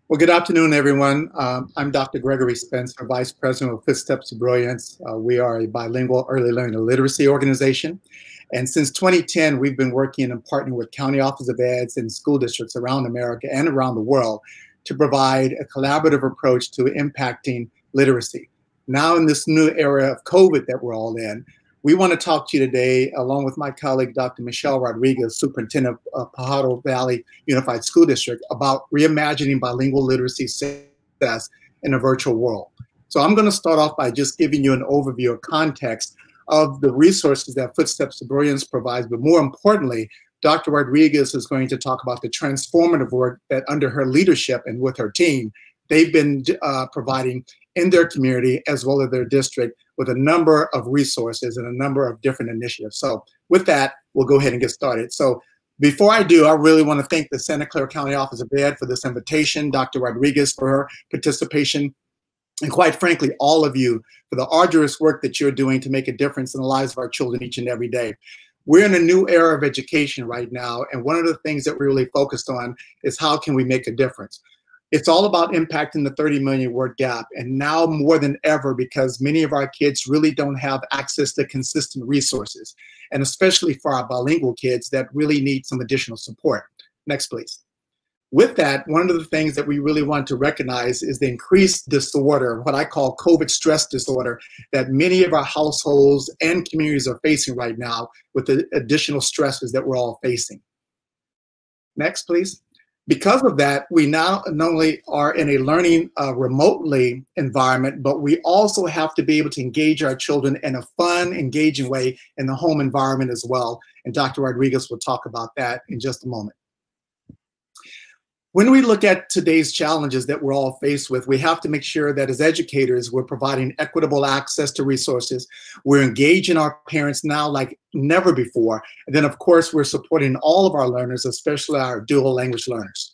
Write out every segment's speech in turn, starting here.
Well, good afternoon, everyone. I'm Dr. Gregory Spencer, Vice President of Footsteps to Brilliance. We are a bilingual early learning and literacy organization. And since 2010, we've been working and partnering with county office of eds and school districts around America and around the world to provide a collaborative approach to impacting literacy. Now, in this new era of COVID that we're all in, we want to talk to you today, along with my colleague, Dr. Michelle Rodriguez, Superintendent of Pajaro Valley Unified School District, about reimagining bilingual literacy success in a virtual world. So I'm going to start off by just giving you an overview of context of the resources that Footsteps to Brilliance provides, but more importantly, Dr. Rodriguez is going to talk about the transformative work that under her leadership and with her team, they've been providing in their community as well as their district with a number of resources and a number of different initiatives. So with that, we'll go ahead and get started. So before I do, I really want to thank the Santa Clara County Office of Ed for this invitation, Dr. Rodriguez for her participation, and quite frankly, all of you for the arduous work that you're doing to make a difference in the lives of our children each and every day. We're in a new era of education right now, and one of the things that we're really focused on is how can we make a difference? It's all about impacting the 30 million word gap, and now more than ever because many of our kids really don't have access to consistent resources, and especially for our bilingual kids that really need some additional support. Next, please. With that, one of the things that we really want to recognize is the increased disorder, what I call COVID stress disorder, that many of our households and communities are facing right now with the additional stresses that we're all facing. Next, please. Because of that, we now not only are in a learning remotely environment, but we also have to be able to engage our children in a fun, engaging way in the home environment as well. And Dr. Rodriguez will talk about that in just a moment. When we look at today's challenges that we're all faced with, we have to make sure that as educators, we're providing equitable access to resources. We're engaging our parents now like never before. And then, of course, we're supporting all of our learners, especially our dual language learners.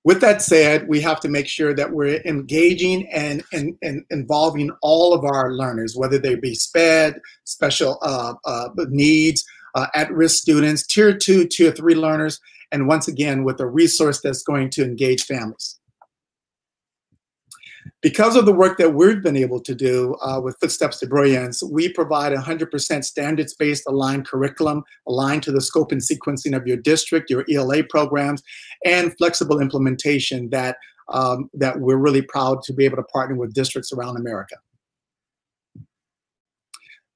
With that said, we have to make sure that we're engaging and involving all of our learners, whether they be SPED, special needs, at-risk students, tier 2, tier 3 learners, and once again, with a resource that's going to engage families. Because of the work that we've been able to do with Footsteps to Brilliance, we provide 100% standards-based aligned curriculum, aligned to the scope and sequencing of your district, your ELA programs, and flexible implementation that we're really proud to be able to partner with districts around America.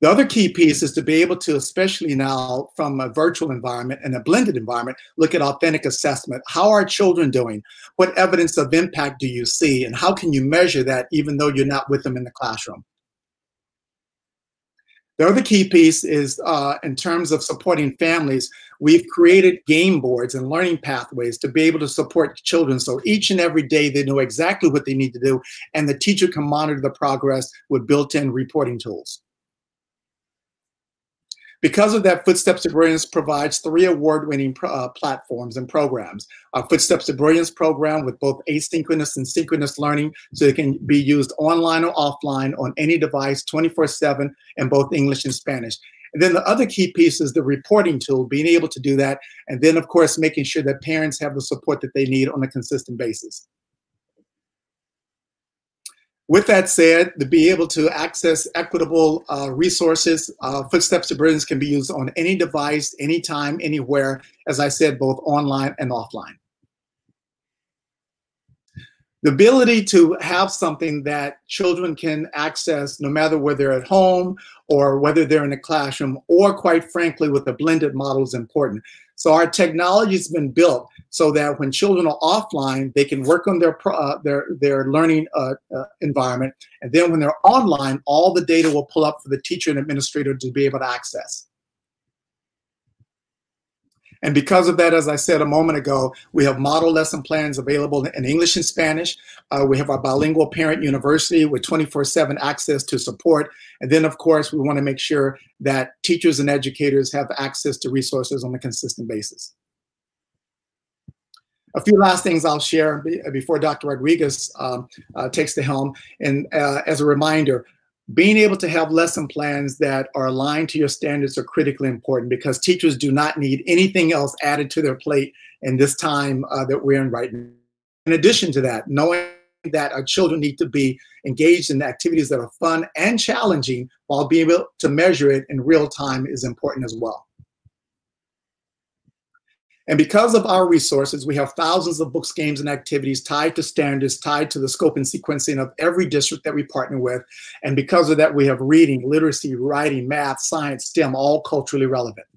The other key piece is to be able to, especially now from a virtual environment and a blended environment, look at authentic assessment. How are children doing? What evidence of impact do you see? And how can you measure that even though you're not with them in the classroom? The other key piece is in terms of supporting families, we've created game boards and learning pathways to be able to support children. So each and every day they know exactly what they need to do, and the teacher can monitor the progress with built-in reporting tools. Because of that, Footsteps to Brilliance provides 3 award-winning platforms and programs. Our Footsteps to Brilliance program with both asynchronous and synchronous learning, so it can be used online or offline on any device 24/7 in both English and Spanish. And then the other key piece is the reporting tool, being able to do that. And then, of course, making sure that parents have the support that they need on a consistent basis. With that said, to be able to access equitable resources, Footsteps to Brilliance can be used on any device, anytime, anywhere, as I said, both online and offline. The ability to have something that children can access no matter whether they're at home or whether they're in a classroom, or quite frankly, with a blended model is important. So our technology has been built so that when children are offline, they can work on their learning environment. And then when they're online, all the data will pull up for the teacher and administrator to be able to access. And because of that, as I said a moment ago, we have model lesson plans available in English and Spanish. We have our bilingual parent university with 24/7 access to support. And then, of course, we want to make sure that teachers and educators have access to resources on a consistent basis. A few last things I'll share before Dr. Rodriguez takes the helm. And as a reminder, being able to have lesson plans that are aligned to your standards are critically important, because teachers do not need anything else added to their plate in this time that we're in right now. In addition to that, knowing that our children need to be engaged in activities that are fun and challenging while being able to measure it in real time is important as well. And because of our resources, we have thousands of books, games, and activities tied to standards, tied to the scope and sequencing of every district that we partner with. And because of that, we have reading, literacy, writing, math, science, STEM, all culturally relevant.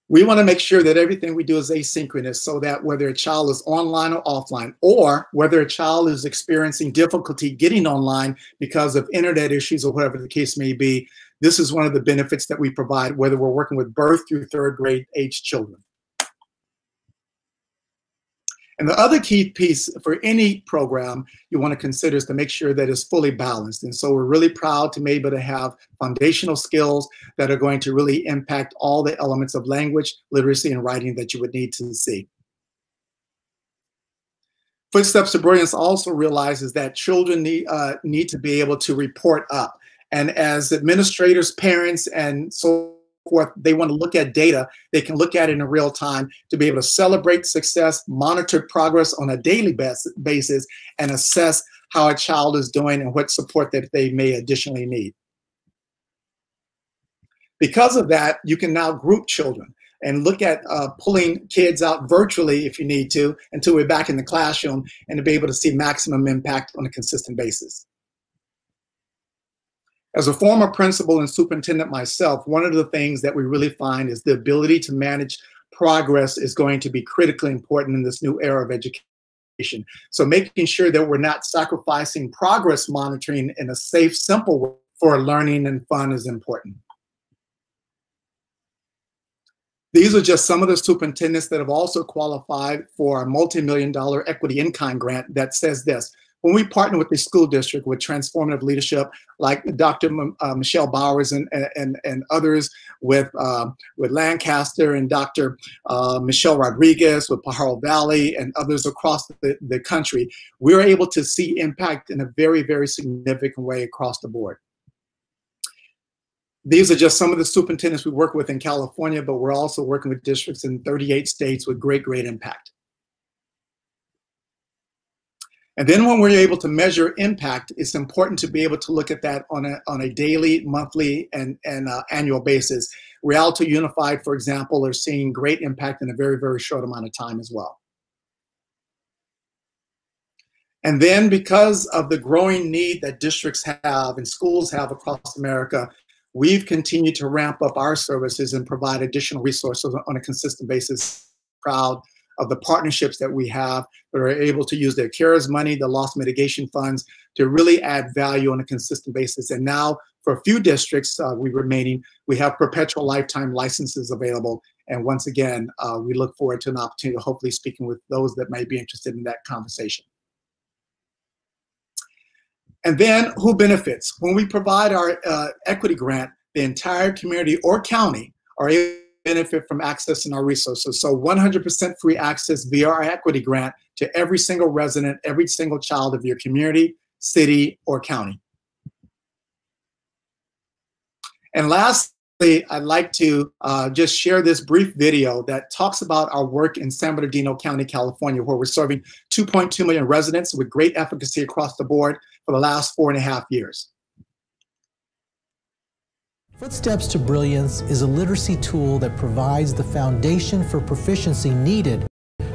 We want to make sure that everything we do is asynchronous, so that whether a child is online or offline, or whether a child is experiencing difficulty getting online because of internet issues or whatever the case may be, this is one of the benefits that we provide, whether we're working with birth through third grade age children. And the other key piece for any program you want to consider is to make sure that it's fully balanced. And so we're really proud to be able to have foundational skills that are going to really impact all the elements of language, literacy, and writing that you would need to see. Footsteps to Brilliance also realizes that children need to be able to report up. And as administrators, parents, and so forth, they want to look at data, they can look at it in real time to be able to celebrate success, monitor progress on a daily basis, and assess how a child is doing and what support that they may additionally need. Because of that, you can now group children and look at pulling kids out virtually if you need to until we're back in the classroom, and to be able to see maximum impact on a consistent basis. As a former principal and superintendent myself, one of the things that we really find is the ability to manage progress is going to be critically important in this new era of education. So making sure that we're not sacrificing progress monitoring in a safe, simple way for learning and fun is important. These are just some of the superintendents that have also qualified for a multi-million-dollar equity in-kind grant that says this: when we partner with the school district with transformative leadership, like Dr. Michelle Bowers and others, with Lancaster and Dr. Michelle Rodriguez, with Pajaro Valley and others across the country, we're able to see impact in a very, very significant way across the board. These are just some of the superintendents we work with in California, but we're also working with districts in 38 states with great, great impact. And then when we're able to measure impact, it's important to be able to look at that on a daily, monthly, and annual basis. Rialto Unified, for example, are seeing great impact in a very, very short amount of time as well. And then because of the growing need that districts have and schools have across America, we've continued to ramp up our services and provide additional resources on a consistent basis. Proud of the partnerships that we have that are able to use their CARES money, the loss mitigation funds, to really add value on a consistent basis. And now for a few districts we have perpetual lifetime licenses available. And once again, we look forward to an opportunity to hopefully speaking with those that might be interested in that conversation. And then who benefits? When we provide our equity grant, the entire community or county are able to benefit from accessing our resources. So 100% free access via our equity grant to every single resident, every single child of your community, city, or county. And lastly, I'd like to just share this brief video that talks about our work in San Bernardino County, California, where we're serving 2.2 million residents with great efficacy across the board for the last 4.5 years. Footsteps to Brilliance is a literacy tool that provides the foundation for proficiency needed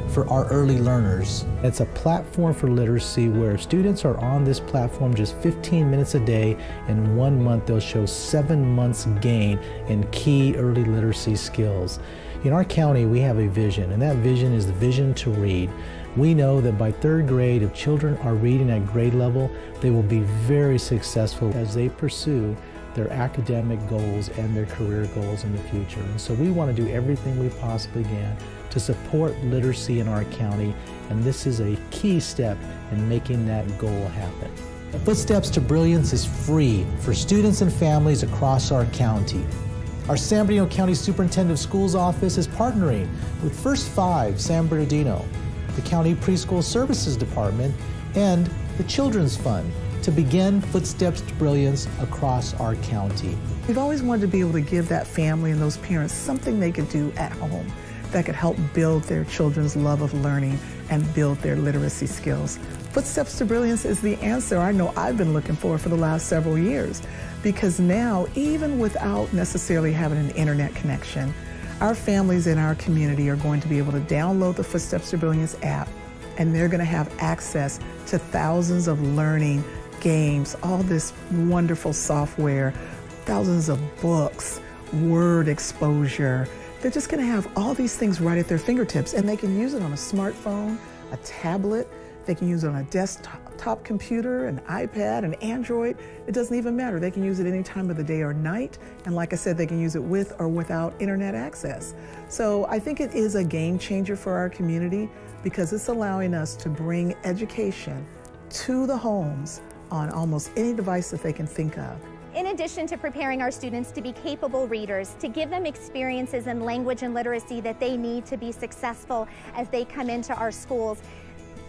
for our early learners. It's a platform for literacy where students are on this platform just 15 minutes a day. In 1 month, they'll show 7 months gain in key early literacy skills. In our county, we have a vision, and that vision is the vision to read. We know that by 3rd grade, if children are reading at grade level, they will be very successful as they pursue their academic goals and their career goals in the future. And so we want to do everything we possibly can to support literacy in our county, and this is a key step in making that goal happen. Footsteps to Brilliance is free for students and families across our county. Our San Bernardino County Superintendent of Schools Office is partnering with First 5 San Bernardino, the County Preschool Services Department, and the Children's Fund to begin Footsteps to Brilliance across our county. We've always wanted to be able to give that family and those parents something they could do at home that could help build their children's love of learning and build their literacy skills. Footsteps to Brilliance is the answer I know I've been looking for the last several years, because now, even without necessarily having an internet connection, our families in our community are going to be able to download the Footsteps to Brilliance app, and they're going to have access to thousands of learning games, all this wonderful software, thousands of books, word exposure. They're just going to have all these things right at their fingertips, and they can use it on a smartphone, a tablet, they can use it on a desktop computer, an iPad, an Android. It doesn't even matter. They can use it any time of the day or night, and like I said, they can use it with or without internet access. So I think it is a game changer for our community, because it's allowing us to bring education to the homes on almost any device that they can think of. In addition to preparing our students to be capable readers, to give them experiences in language and literacy that they need to be successful as they come into our schools,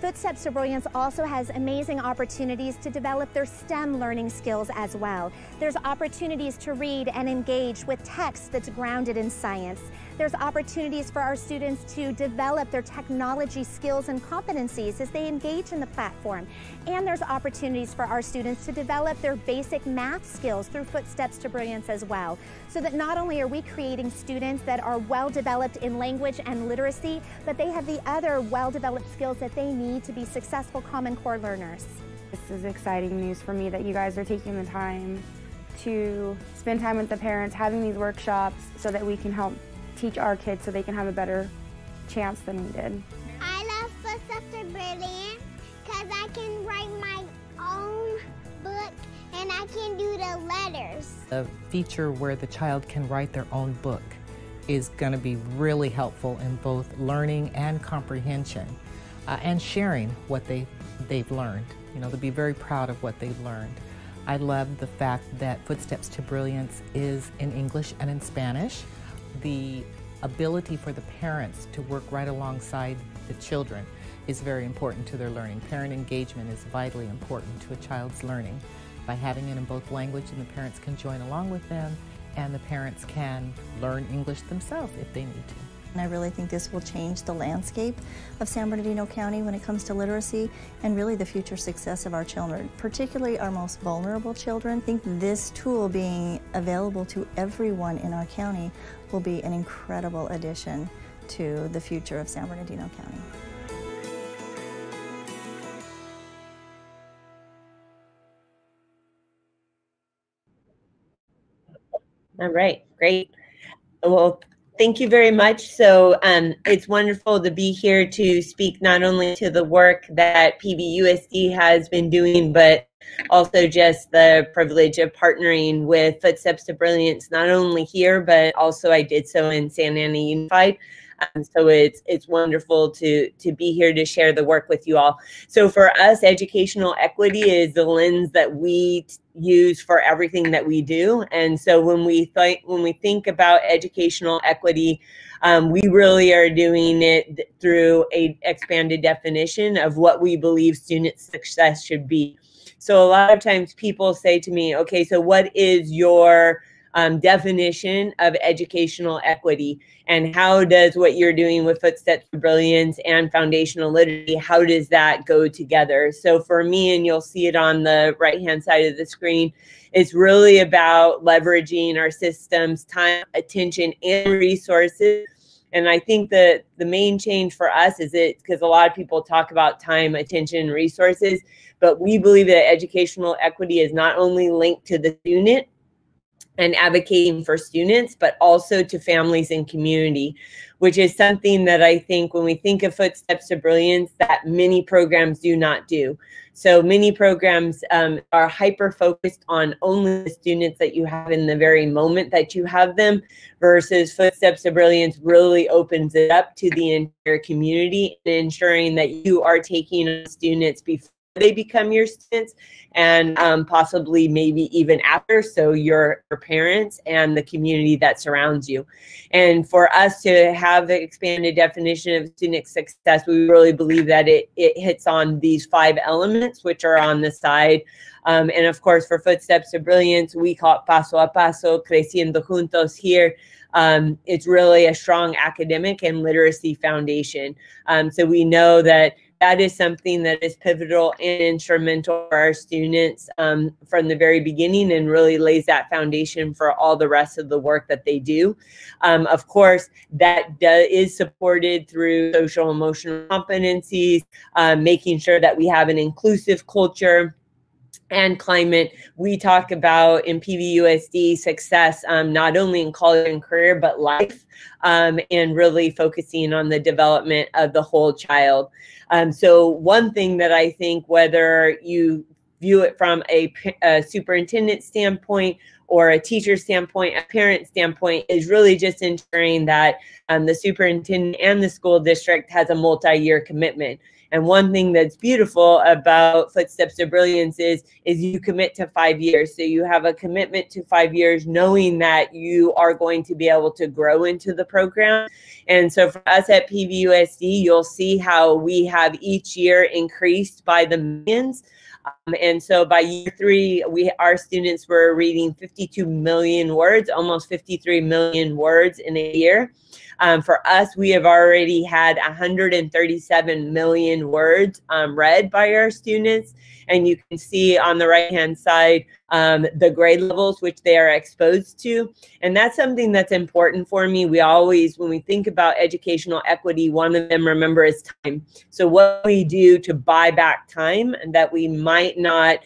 Footsteps to Brilliance also has amazing opportunities to develop their STEM learning skills as well. There's opportunities to read and engage with text that's grounded in science. There's opportunities for our students to develop their technology skills and competencies as they engage in the platform. And there's opportunities for our students to develop their basic math skills through Footsteps to Brilliance as well. So that not only are we creating students that are well developed in language and literacy, but they have the other well-developed skills that they need to be successful Common Core learners. This is exciting news for me that you guys are taking the time to spend time with the parents, having these workshops so that we can help teach our kids so they can have a better chance than we did. I love Footsteps to Brilliance because I can write my own book and I can do the letters. A feature where the child can write their own book is going to be really helpful in both learning and comprehension, and sharing what they've learned. You know, they'll be very proud of what they've learned. I love the fact that Footsteps to Brilliance is in English and in Spanish. The ability for the parents to work right alongside the children is very important to their learning. Parent engagement is vitally important to a child's learning. By having it in both language, and the parents can join along with them, and the parents can learn English themselves if they need to. And I really think this will change the landscape of San Bernardino County when it comes to literacy, and really the future success of our children, particularly our most vulnerable children. I think this tool being available to everyone in our county will be an incredible addition to the future of San Bernardino County. All right, great. Well, thank you very much. So it's wonderful to be here to speak not only to the work that PVUSD has been doing, but also just the privilege of partnering with Footsteps to Brilliance, not only here, but also I did so in Santa Ana Unified. So it's wonderful to be here to share the work with you all. So for us, educational equity is the lens that we use for everything that we do. And so when we think about educational equity, we really are doing it through an expanded definition of what we believe student success should be. So a lot of times people say to me, okay, so what is your definition of educational equity, and how does what you're doing with Footsteps to Brilliance and foundational literacy, how does that go together? So for me, and you'll see it on the right-hand side of the screen, it's really about leveraging our system's time, attention, and resources. And I think that the main change for us is because a lot of people talk about time, attention, and resources, but we believe that educational equity is not only linked to the student and advocating for students, but also to families and community, which is something that I think when we think of Footsteps to Brilliance, that many programs do not do. So many programs are hyper-focused on only the students that you have in the very moment that you have them, versus Footsteps to Brilliance really opens it up to the entire community and ensuring that you are taking students before they become your students, and possibly maybe even after, so your parents and the community that surrounds you. And for us to have the expanded definition of student success, we really believe that it hits on these 5 elements, which are on the side. And of course, for Footsteps to Brilliance, we call it Paso a Paso, Creciendo Juntos here. it's really a strong academic and literacy foundation. So we know that that is something that is pivotal and instrumental for our students from the very beginning, and really lays that foundation for all the rest of the work that they do. Of course, that is supported through social emotional competencies, making sure that we have an inclusive culture and climate. We talk about in PVUSD success, not only in college and career, but life, and really focusing on the development of the whole child. So one thing that I think, whether you view it from a superintendent standpoint or a teacher standpoint, a parent standpoint, is really just ensuring that the superintendent and the school district has a multi-year commitment. And one thing that's beautiful about Footsteps to Brilliance is you commit to 5 years. So you have a commitment to 5 years, knowing that you are going to be able to grow into the program. And so for us at PVUSD, you'll see how we have each year increased by the millions. And so by year 3, our students were reading 52 million words, almost 53 million words in a year. For us, we have already had 137 million words read by our students. And you can see on the right-hand side the grade levels which they are exposed to. And that's something that's important for me. We always, when we think about educational equity, one of them, remember, is time. So what we do to buy back time that we might not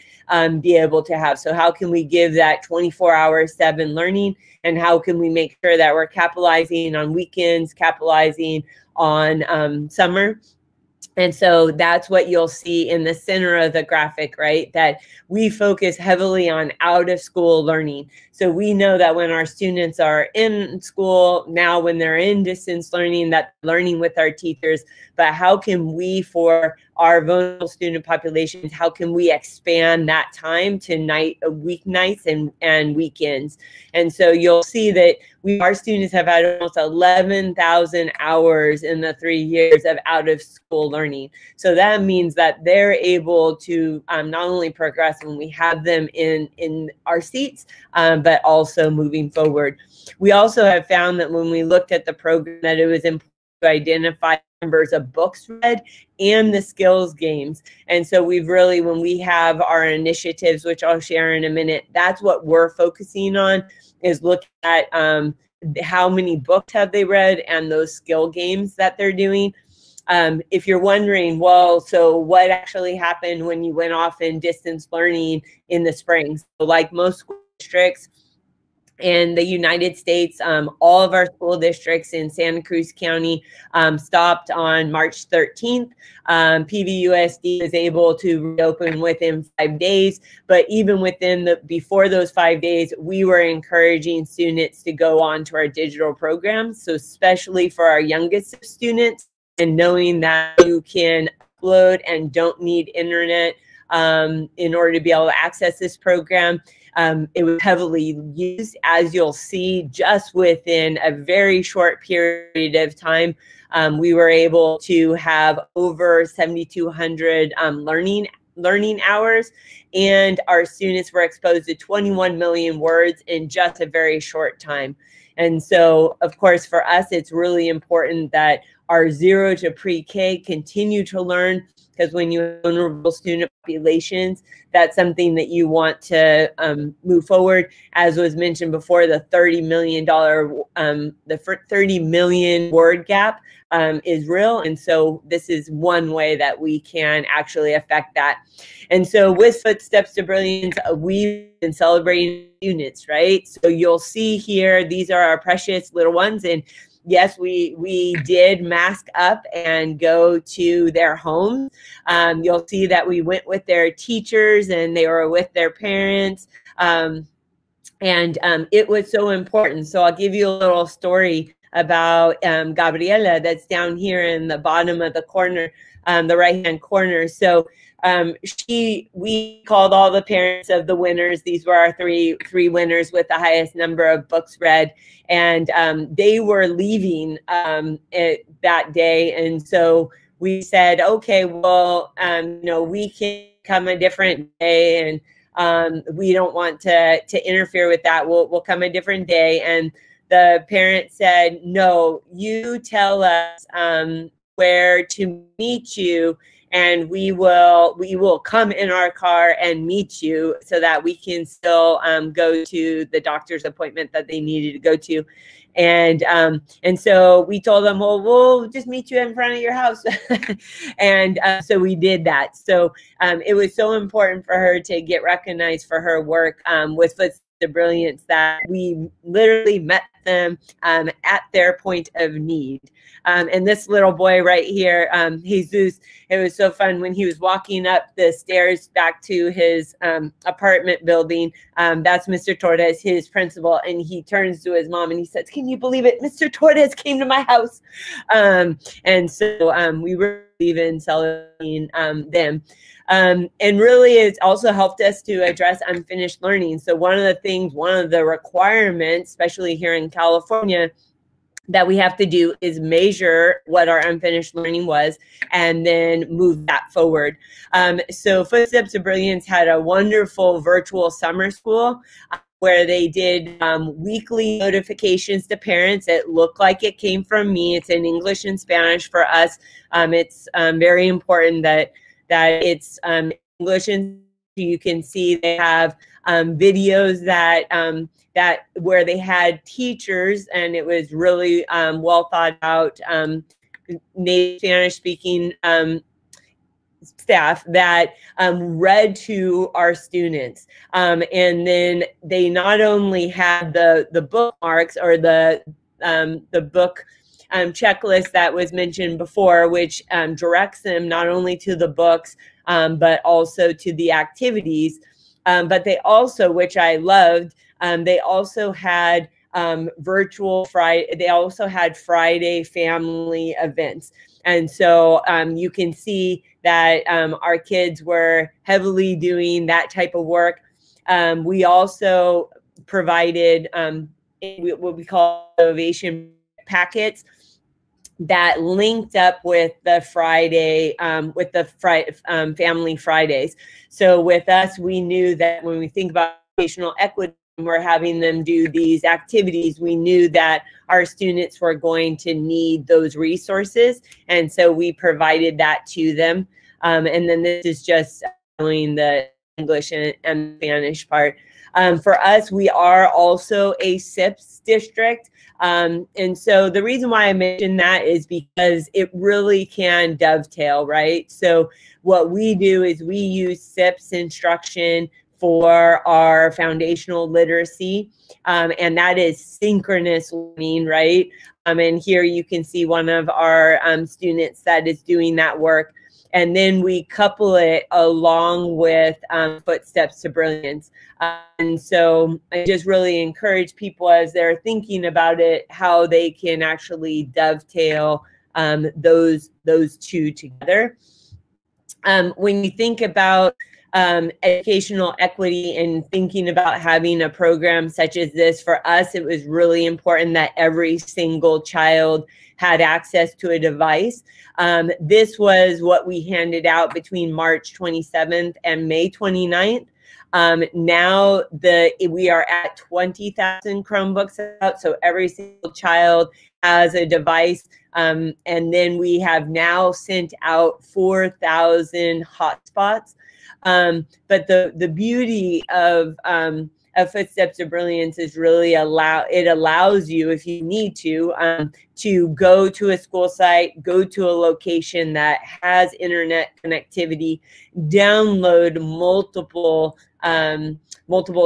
be able to have. So how can we give that 24/7 learning? And how can we make sure that we're capitalizing on weekends, capitalizing on summer? And so that's what you'll see in the center of the graphic, right? That we focus heavily on out of school learning. So we know that when our students are in school, now when they're in distance learning, that learning with our teachers, but how can we, for our vulnerable student populations, how can we expand that time to weeknights and weekends? And so you'll see that our students have had almost 11,000 hours in the 3 years of out of school learning. So that means that they're able to not only progress when we have them in our seats, but also moving forward. We also have found that when we looked at the program, that it was important to identify numbers of books read and the skills games. And so we've really, when we have our initiatives, which I'll share in a minute, that's what we're focusing on, is looking at how many books have they read and those skill games that they're doing. If you're wondering, well, so what actually happened when you went off in distance learning in the spring? So like most school districts in the United States, all of our school districts in Santa Cruz County stopped on March 13th. PVUSD was able to reopen within 5 days, but even before those 5 days, we were encouraging students to go on to our digital programs. So especially for our youngest students, and knowing that you can upload and don't need internet in order to be able to access this program. It was heavily used, as you'll see, just within a very short period of time. We were able to have over 7,200 learning hours, and our students were exposed to 21 million words in just a very short time. And so, of course, for us, it's really important that our 0 to pre-K continue to learn, because when you have vulnerable student populations, that's something that you want to move forward. As was mentioned before, the $30 million, the 30 million word gap is real. And so this is one way that we can actually affect that. And so with Footsteps to Brilliance, we've been celebrating units, right? So you'll see here, these are our precious little ones. And yes, we did mask up and go to their homes. You'll see that we went with their teachers and they were with their parents. And it was so important. So I'll give you a little story about Gabriela that's down here in the bottom of the corner, the right-hand corner. So we called all the parents of the winners. These were our three winners with the highest number of books read, and they were leaving that day. And so we said, okay, well, we can come a different day, and we don't want to interfere with that. We'll come a different day. And the parent said, no, you tell us where to meet you, and we will come in our car and meet you so that we can still go to the doctor's appointment that they needed to go to. And so we told them, well, we'll just meet you in front of your house. And so we did that. So it was so important for her to get recognized for her work with Footsteps to Brilliance that we literally met them at their point of need. And this little boy right here, Jesus, it was so fun when he was walking up the stairs back to his apartment building. That's Mr. Torres, his principal, and he turns to his mom and he says, "Can you believe it? Mr. Torres came to my house." And so we really believe in celebrating them. And really it's also helped us to address unfinished learning. So one of the requirements, especially here in California, that we have to do is measure what our unfinished learning was and then move that forward. So Footsteps to Brilliance had a wonderful virtual summer school where they did weekly notifications to parents. It looked like it came from me. It's in English and Spanish for us. It's very important that it's English, and you can see they have videos that where they had teachers, and it was really well thought out, native Spanish speaking staff that read to our students. And then they not only had the bookmarks or the book checklist that was mentioned before, which directs them not only to the books, but also to the activities. But they also, which I loved, they also had they also had Friday family events. And so you can see that our kids were heavily doing that type of work. We also provided what we call innovation packets that linked up with the Friday, Family Fridays. So with us, we knew that when we think about educational equity, and we're having them do these activities, we knew that our students were going to need those resources. And so we provided that to them. And then this is just doing the English and Spanish part. For us, we are also a SIPS district. And so the reason why I mentioned that is because it really can dovetail, right? So what we do is we use SIPS instruction for our foundational literacy, and that is synchronous learning, right? And here you can see one of our students that is doing that work. And then we couple it along with Footsteps to Brilliance. And so I just really encourage people as they're thinking about it, how they can actually dovetail those two together. When you think about educational equity and thinking about having a program such as this, for us, it was really important that every single child had access to a device. This was what we handed out between March 27th and May 29th. Now we are at 20,000 Chromebooks out, so every single child has a device. And then we have now sent out 4,000 hotspots. But the beauty of Footsteps to Brilliance is really it allows you, if you need to go to a school site, go to a location that has internet connectivity, download multiple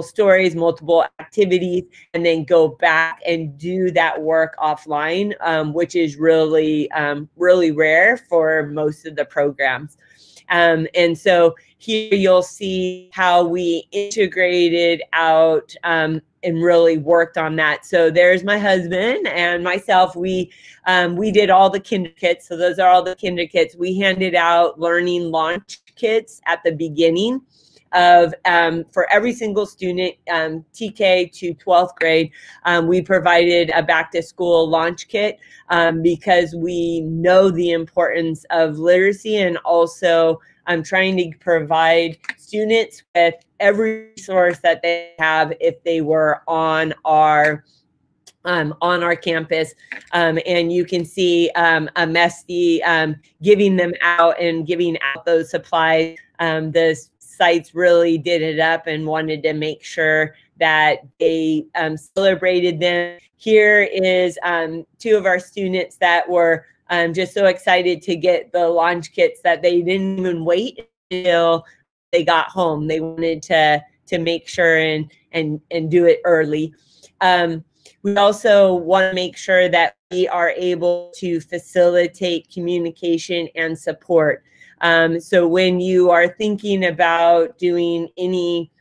stories, multiple activities, and then go back and do that work offline, which is really rare for most of the programs. And so here you'll see how we integrated out and really worked on that. So there's my husband and myself. We did all the kinder kits. So those are all the kinder kits. We handed out learning launch kits at the beginning of for every single student, TK to 12th grade. We provided a back to school launch kit because we know the importance of literacy, and also I'm trying to provide students with every resource that they have if they were on our on our campus, and you can see a messy giving them out and giving out those supplies. The sites really did it up and wanted to make sure that they celebrated them. Here is 2 of our students that were just so excited to get the launch kits that they didn't even wait until they got home. They wanted to make sure and do it early. We also want to make sure that we are able to facilitate communication and support. So when you are thinking about doing any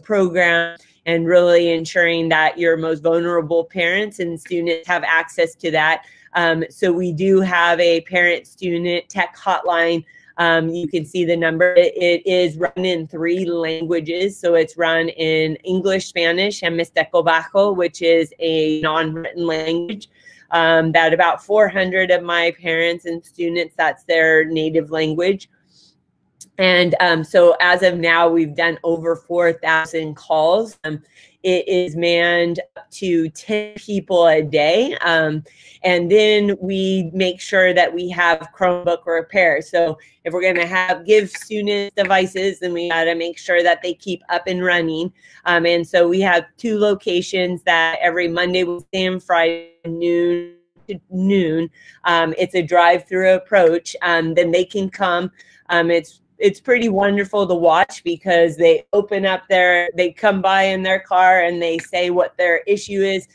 program and really ensuring that your most vulnerable parents and students have access to that. So we do have a parent-student tech hotline. You can see the number. It is run in 3 languages. So it's run in English, Spanish, and Mixteco Bajo, which is a non-written language. That about 400 of my parents and students, that's their native language. And so as of now, we've done over 4,000 calls. It is manned up to 10 people a day. And then we make sure that we have Chromebook Repair. So if we're going to give students devices, then we got to make sure that they keep up and running. And so we have 2 locations that every Monday, Wednesday, and Friday, noon to noon. It's a drive-through approach. Then they can come. It's pretty wonderful to watch because they open up they come by in their car and they say what their issue is.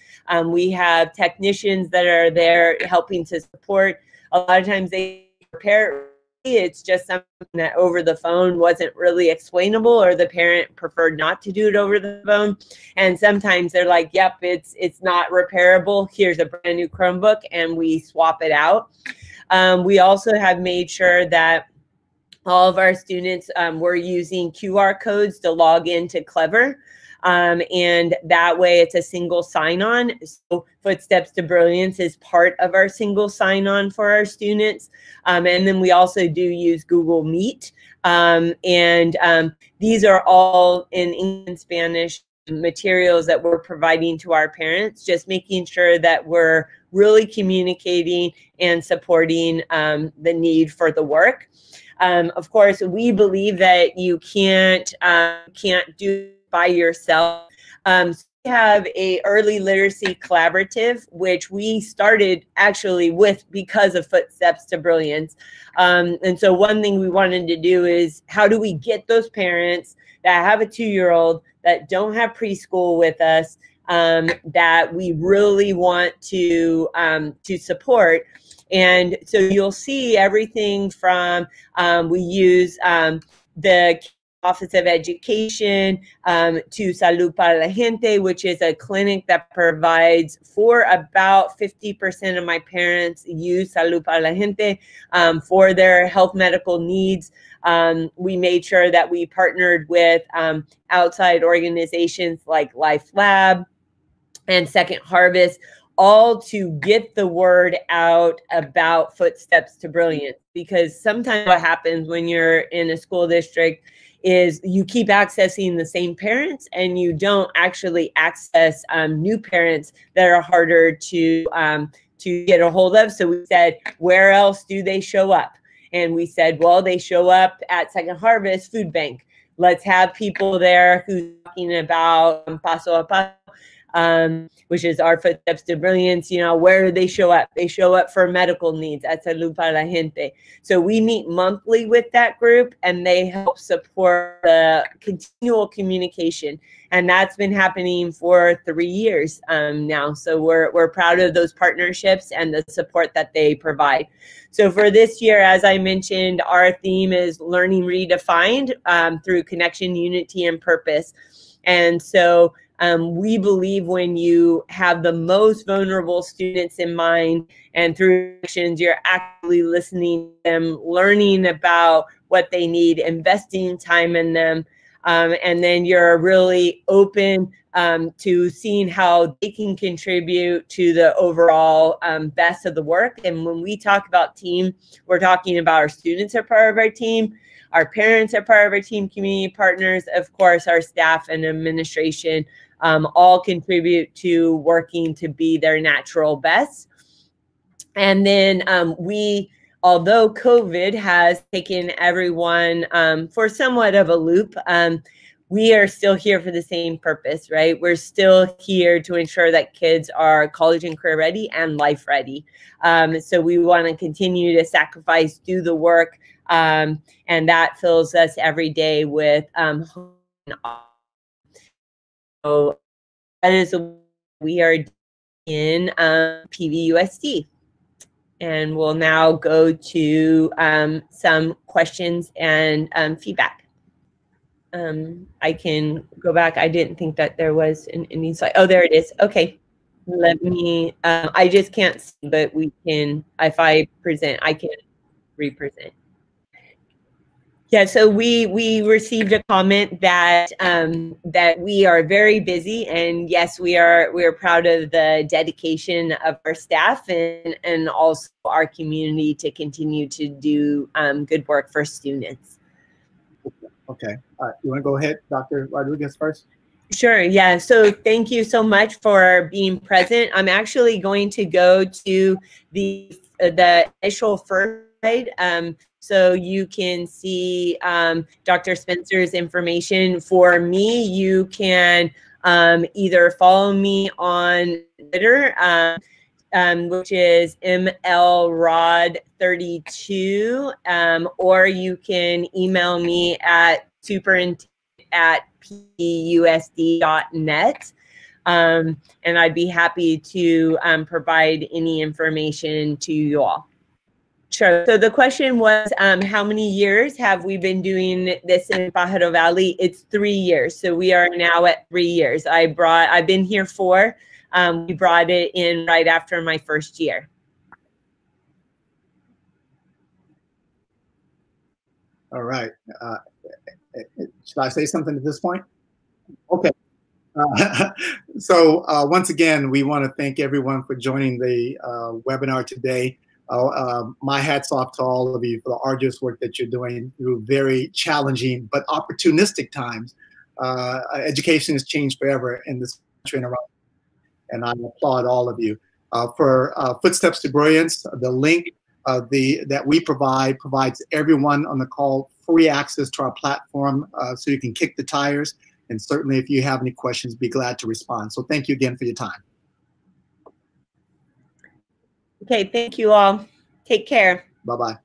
We have technicians that are there helping to support. A lot of times they repair it. It's just something that over the phone wasn't really explainable, or the parent preferred not to do it over the phone. And sometimes they're like, yep, it's not repairable. Here's a brand new Chromebook, and we swap it out. We also have made sure that all of our students were using QR codes to log into Clever. And that way it's a single sign-on. So Footsteps to Brilliance is part of our single sign-on for our students. And then we also do use Google Meet. These are all in English and Spanish materials that we're providing to our parents, just making sure that we're really communicating and supporting the need for the work. Of course, we believe that you can't do it by yourself. So we have a early literacy collaborative, which we started actually because of Footsteps to Brilliance. And so one thing we wanted to do is, how do we get those parents that have a 2-year-old that don't have preschool with us, that we really want to support? And so you'll see everything from, we use the Office of Education to Salud para la Gente, which is a clinic that provides, for about 50% of my parents use Salud para la Gente for their health medical needs. We made sure that we partnered with outside organizations like Life Lab and Second Harvest, all to get the word out about Footsteps to Brilliance. Because sometimes what happens when you're in a school district is you keep accessing the same parents and you don't actually access new parents that are harder to get a hold of. So we said, where else do they show up? And we said, well, they show up at Second Harvest Food Bank. Let's have people there who's talking about Paso a Paso, which is our Footsteps to Brilliance. You know, where do they show up? They show up for medical needs at Salud para la Gente. So we meet monthly with that group, and they help support the continual communication. And that's been happening for 3 years now. So we're proud of those partnerships and the support that they provide. So for this year, as I mentioned, our theme is Learning Redefined through Connection, Unity, and Purpose. And so we believe when you have the most vulnerable students in mind, and through actions, you're actually listening to them, learning about what they need, investing time in them, and then you're really open to seeing how they can contribute to the overall best of the work. And when we talk about team, we're talking about our students are part of our team, our parents are part of our team, community partners, of course, our staff and administration all contribute to working to be their natural best. And then although COVID has taken everyone for somewhat of a loop, we are still here for the same purpose, right? We're still here to ensure that kids are college and career ready and life ready. So we want to continue to sacrifice, do the work, and that fills us every day with hope. So that is what we are in PVUSD. And we'll now go to some questions and feedback. I can go back. I didn't think that there was any slide. Oh, there it is. Okay. Let me, I just can't see, but we can, if I present, I can represent. Yeah, so we received a comment that that we are very busy, and yes, we are proud of the dedication of our staff and also our community to continue to do good work for students. Okay, you want to go ahead, Dr. Rodriguez first? Sure, yeah, so thank you so much for being present. I'm actually going to go to the initial first slide. So you can see Dr. Spencer's information. For me, you can either follow me on Twitter, which is MLRod32, or you can email me at superintendent@pusd.net. And I'd be happy to provide any information to you all. Sure. So the question was, how many years have we been doing this in Pajaro Valley? It's 3 years. So we are now at 3 years. I've been here 4. We brought it in right after my first year. All right. Should I say something at this point? Okay. So once again, we want to thank everyone for joining the webinar today. My hat's off to all of you for the arduous work that you're doing through very challenging but opportunistic times. Education has changed forever in this country and around, and I applaud all of you. For Footsteps to Brilliance, the link that we provides everyone on the call free access to our platform so you can kick the tires. And certainly if you have any questions, be glad to respond. So thank you again for your time. Okay, thank you all. Take care. Bye-bye.